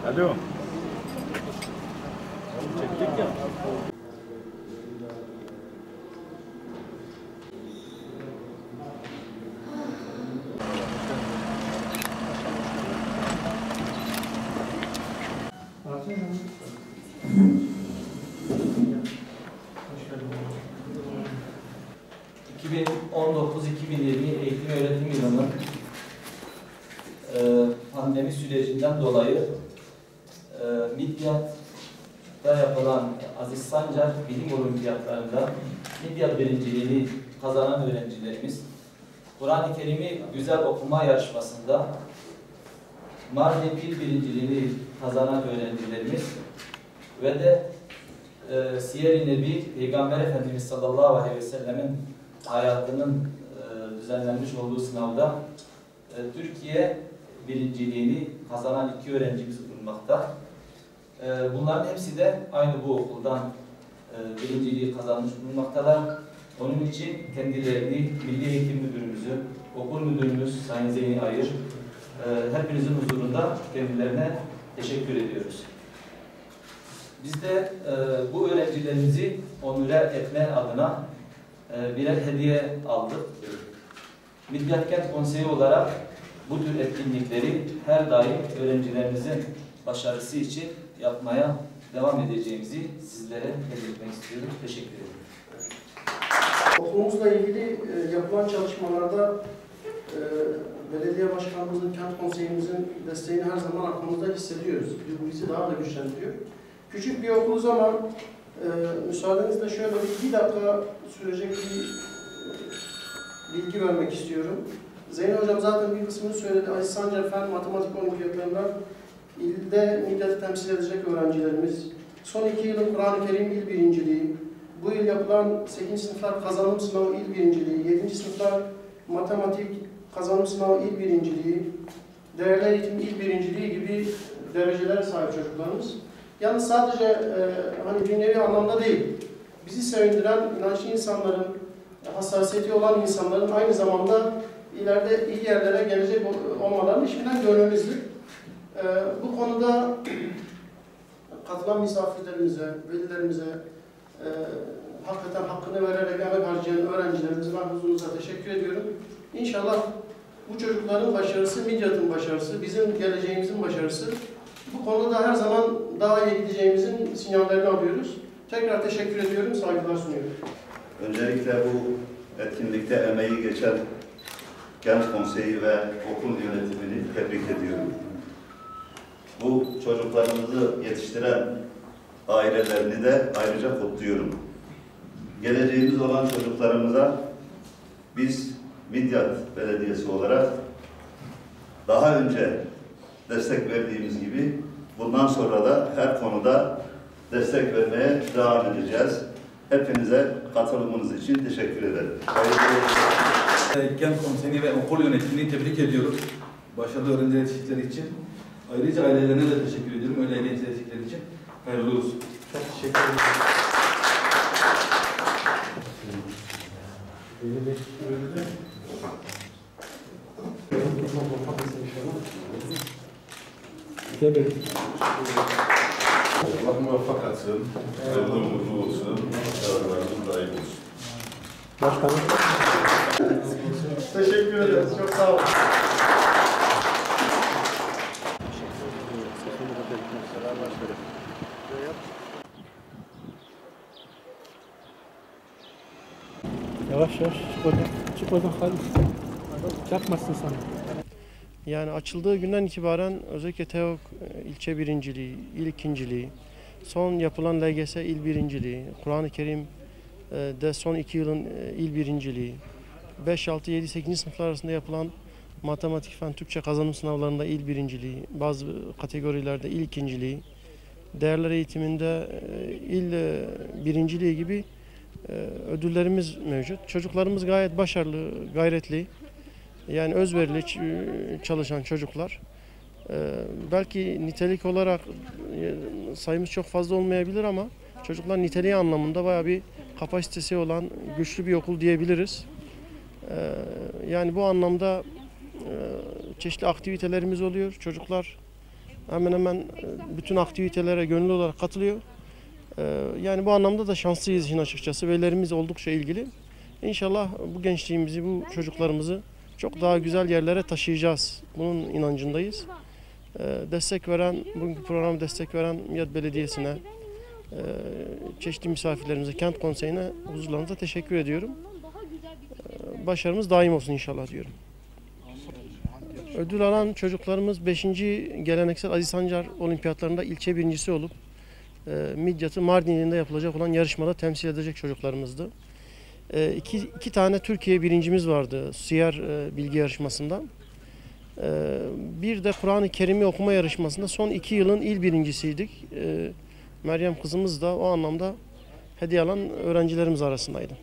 Alo. Çektik ya. ...2019-2020 eğitim öğretim yılının pandemi sürecinden dolayı Midyat'ta yapılan Aziz Sancar Bilim Olimpiyatlarında Midyat birinciliğini kazanan öğrencilerimiz, Kur'an-ı Kerim'i güzel okuma yarışmasında Mardin Pil birinciliğini kazanan öğrencilerimiz ve de Siyer-i Nebi Peygamber Efendimiz sallallahu aleyhi ve sellemin hayatının düzenlenmiş olduğu sınavda Türkiye birinciliğini kazanan 2 öğrencimiz bulunmakta. Bunların hepsi de aynı bu okuldan birinciliği kazanmış bulunmaktalar. Onun için kendilerini Milli Eğitim Müdürümüzü, okul müdürümüz Sayın Zeyni Ayır, hepinizin huzurunda kendilerine teşekkür ediyoruz. Biz de bu öğrencilerimizi onure etme adına birer hediye aldık. Midyat Kent Konseyi olarak bu tür etkinlikleri her daim öğrencilerimizin başarısı için yapmaya devam edeceğimizi sizlere belirtmek istiyorum. Teşekkür ederim. Okulumuzla ilgili yapılan çalışmalarda belediye başkanımızın, kent konseyimizin desteğini her zaman aklımızda hissediyoruz. Bu bizi daha da güçlendiriyor. Küçük bir okuluz ama müsaadenizle şöyle bir dakika sürecek bir bilgi vermek istiyorum. Zeynep Hocam zaten bir kısmını söyledi. Aziz Sancar Fen Matematik Olimpiyatlarında ilde Midyat'ı temsil edecek öğrencilerimiz. Son 2 yılın Kur'an-ı Kerim il birinciliği, bu yıl yapılan 8. sınıflar kazanım sınavı il birinciliği, 7. sınıflar matematik kazanım sınavı il birinciliği, değerli eğitim il birinciliği gibi derecelere sahip çocuklarımız. Yalnız sadece hani dünyevi anlamda değil, bizi sevindiren inançlı insanların, hassasiyeti olan insanların aynı zamanda ileride iyi yerlere gelecek olmalarını şimdiden görmemizdir. Bu konuda katılan misafirlerimize, velilerimize hakikaten hakkını vererek emek harcayan öğrencilerimize ben huzurunuza teşekkür ediyorum. İnşallah bu çocukların başarısı, Midyat'ın başarısı, bizim geleceğimizin başarısı. Bu konuda da her zaman daha iyi gideceğimizin sinyallerini alıyoruz. Tekrar teşekkür ediyorum, saygılar sunuyorum. Öncelikle bu etkinlikte emeği geçen Kent Konseyi ve okul yönetimini tebrik ediyorum. Bu çocuklarımızı yetiştiren ailelerini de ayrıca kutluyorum. Geleceğimiz olan çocuklarımıza biz Midyat Belediyesi olarak daha önce destek verdiğimiz gibi bundan sonra da her konuda destek vermeye devam edeceğiz. Hepinize katılımınız için teşekkür ederim. Kent Konseyi ve okul yönetimini tebrik ediyoruz. Başarılı öğrenci yetiştikleri için. Ayrıca ailelerine de teşekkür ediyorum. Öyle genç yetiştikleri için. Hayırlı olsun. Çok teşekkür ederim. Allah muvaffak etsin. Hayırlı uğurlu olsun. Başarılarınız daim olsun. Başkanım. Teşekkür ederiz. Çok sağ olun. Yavaş yavaş çık oradan. Çık oradan Halis. Çarpmasın sana. Yani açıldığı günden itibaren özellikle TEOK ilçe birinciliği, il ikinciliği, son yapılan LGS il birinciliği, Kur'an-ı Kerim de son 2 yılın il birinciliği, 5, 6, 7, 8. sınıflar arasında yapılan matematik, fen, Türkçe kazanım sınavlarında il birinciliği, bazı kategorilerde il ikinciliği, değerler eğitiminde il birinciliği gibi ödüllerimiz mevcut. Çocuklarımız gayet başarılı, gayretli, yani özverili çalışan çocuklar. Belki nitelik olarak sayımız çok fazla olmayabilir ama çocuklar niteliği anlamında bayağı bir kapasitesi olan güçlü bir okul diyebiliriz. Yani bu anlamda çeşitli aktivitelerimiz oluyor. Çocuklar Hemen hemen bütün aktivitelere gönüllü olarak katılıyor. Yani bu anlamda da şanslıyız işin açıkçası. Velilerimiz oldukça ilgili. İnşallah bu gençliğimizi, bu çocuklarımızı çok daha güzel yerlere taşıyacağız. Bunun inancındayız. Destek veren, bugünkü programa destek veren Midyat Belediyesi'ne, çeşitli misafirlerimize, kent konseyine, huzurlarınıza teşekkür ediyorum. Başarımız daim olsun inşallah diyorum. Ödül alan çocuklarımız 5. geleneksel Aziz Sancar Olimpiyatlarında ilçe birincisi olup Midyat'ı Mardin ilinde yapılacak olan yarışmada temsil edecek çocuklarımızdı. İki tane Türkiye birincimiz vardı siyer bilgi yarışmasında. Bir de Kur'an-ı Kerim'i okuma yarışmasında son 2 yılın il birincisiydik. Meryem kızımız da o anlamda hediye alan öğrencilerimiz arasındaydı.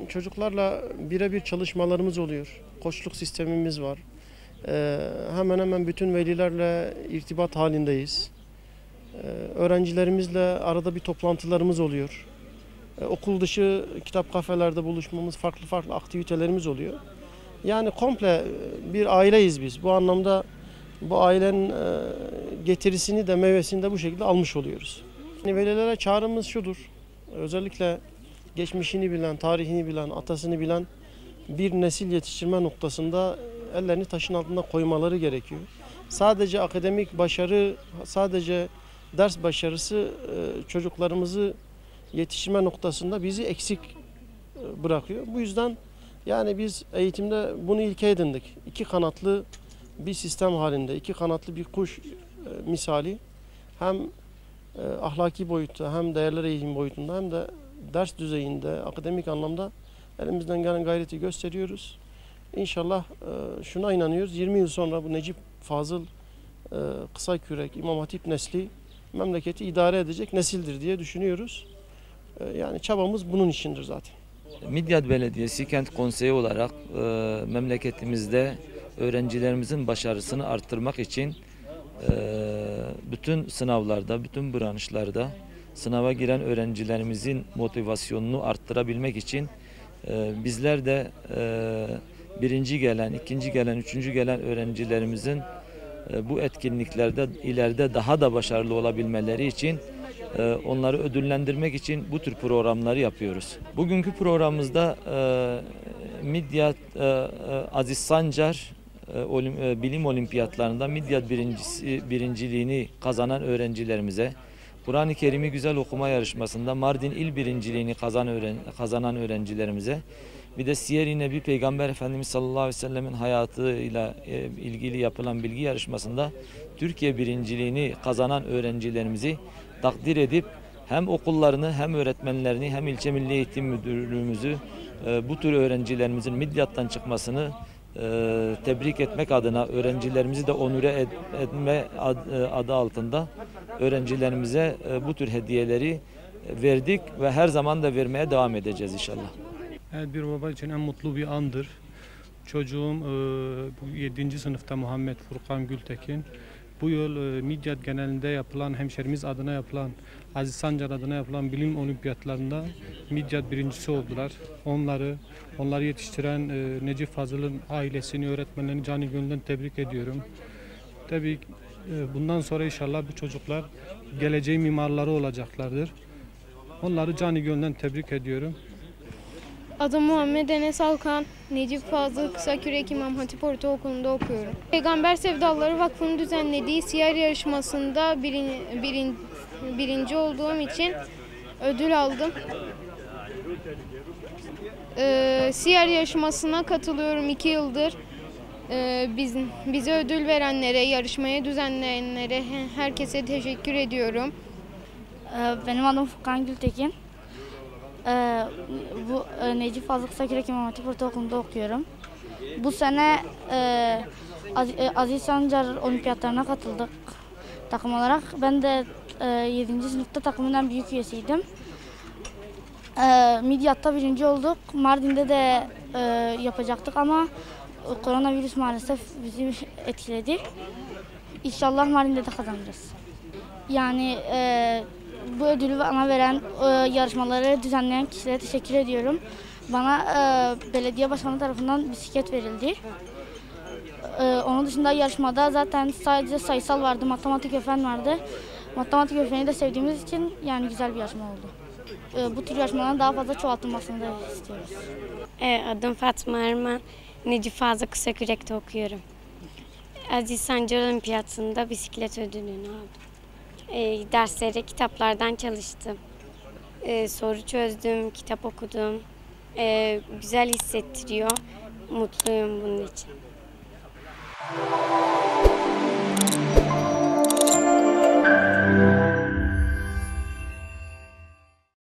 Çocuklarla birebir çalışmalarımız oluyor. Koçluk sistemimiz var. Hemen hemen bütün velilerle irtibat halindeyiz. Öğrencilerimizle arada bir toplantılarımız oluyor. Okul dışı kitap kafelerde buluşmamız, farklı aktivitelerimiz oluyor. Yani komple bir aileyiz biz. Bu anlamda bu ailenin getirisini de meyvesini de bu şekilde almış oluyoruz. Yani velilere çağrımız şudur. Özellikle geçmişini bilen, tarihini bilen, atasını bilen bir nesil yetiştirme noktasında ellerini taşın altında koymaları gerekiyor. Sadece akademik başarı, sadece ders başarısı çocuklarımızı yetiştirme noktasında bizi eksik bırakıyor. Bu yüzden yani biz eğitimde bunu ilke edindik. 2 kanatlı bir sistem halinde, 2 kanatlı bir kuş misali hem ahlaki boyutta hem değerler eğitim boyutunda hem de ders düzeyinde, akademik anlamda elimizden gelen gayreti gösteriyoruz. İnşallah şuna inanıyoruz. 20 yıl sonra bu Necip Fazıl Kısakürek İmam Hatip nesli memleketi idare edecek nesildir diye düşünüyoruz. Yani çabamız bunun içindir zaten. Midyat Belediyesi Kent Konseyi olarak memleketimizde öğrencilerimizin başarısını arttırmak için bütün sınavlarda, bütün branşlarda sınava giren öğrencilerimizin motivasyonunu arttırabilmek için bizler de birinci gelen, ikinci gelen, üçüncü gelen öğrencilerimizin bu etkinliklerde ileride daha da başarılı olabilmeleri için onları ödüllendirmek için bu tür programları yapıyoruz. Bugünkü programımızda Midyat Aziz Sancar bilim olimpiyatlarında Midyat birinciliğini kazanan öğrencilerimize, Kur'an-ı Kerim'i güzel okuma yarışmasında Mardin il birinciliğini kazanan öğrencilerimize, bir de Siyer-i Nebi Peygamber Efendimiz sallallahu aleyhi ve sellemin hayatıyla ilgili yapılan bilgi yarışmasında Türkiye birinciliğini kazanan öğrencilerimizi takdir edip hem okullarını hem öğretmenlerini hem ilçe milli eğitim müdürlüğümüzü bu tür öğrencilerimizin Midyat'tan çıkmasını tebrik etmek adına öğrencilerimizi de onure etme adı altında öğrencilerimize bu tür hediyeleri verdik ve her zaman da vermeye devam edeceğiz inşallah. Evet, bir baba için en mutlu bir andır. Çocuğum 7. sınıfta Muhammed Furkan Gültekin. Bu yıl Midyat genelinde yapılan, hemşerimiz adına yapılan, Aziz Sancar adına yapılan bilim olimpiyatlarında Midyat birincisi oldular. Onları yetiştiren Necip Fazıl'ın ailesini, öğretmenlerini canı gönülden tebrik ediyorum. Tabii bundan sonra inşallah bu çocuklar geleceğin mimarları olacaklardır. Onları canı gönülden tebrik ediyorum. Adım Muhammed Enes Alkan, Necip Fazıl Kısakürek İmam Hatip Ortaokulu'nda okuyorum. Peygamber Sevdaları Vakfı'nın düzenlediği siyer yarışmasında birinci olduğum için ödül aldım. Siyer yarışmasına katılıyorum 2 yıldır. Bize ödül verenlere, yarışmaya düzenleyenlere, herkese teşekkür ediyorum. Benim adım Furkan Gültekin. Bu Necip Fazıl Kısakürek İmam Hatip Ortaokulu'nda okuyorum. Bu sene Aziz Sancar olimpiyatlarına katıldık takım olarak. Ben de 7. sınıfta takımın en büyük üyesiydim. Midyat'ta birinci olduk. Mardin'de de yapacaktık ama koronavirüs maalesef bizi etkiledi. İnşallah Mardin'de de kazanacağız. Yani bu ödülü bana veren, yarışmaları düzenleyen kişilere teşekkür ediyorum. Bana belediye başkanı tarafından bisiklet verildi. Onun dışında yarışmada zaten sadece sayısal vardı, matematik ve fen vardı. Matematik ve feni de sevdiğimiz için yani güzel bir yarışma oldu. Bu tür yarışmaların daha fazla çoğaltılmasını da istiyoruz. Adım Fatma Erman, Necip Fazıl Kısakürek'te okuyorum. Aziz Sancar Olimpiyatında bisiklet ödülünü aldım. Derslere kitaplardan çalıştım. Soru çözdüm, kitap okudum. Güzel hissettiriyor. Mutluyum bunun için.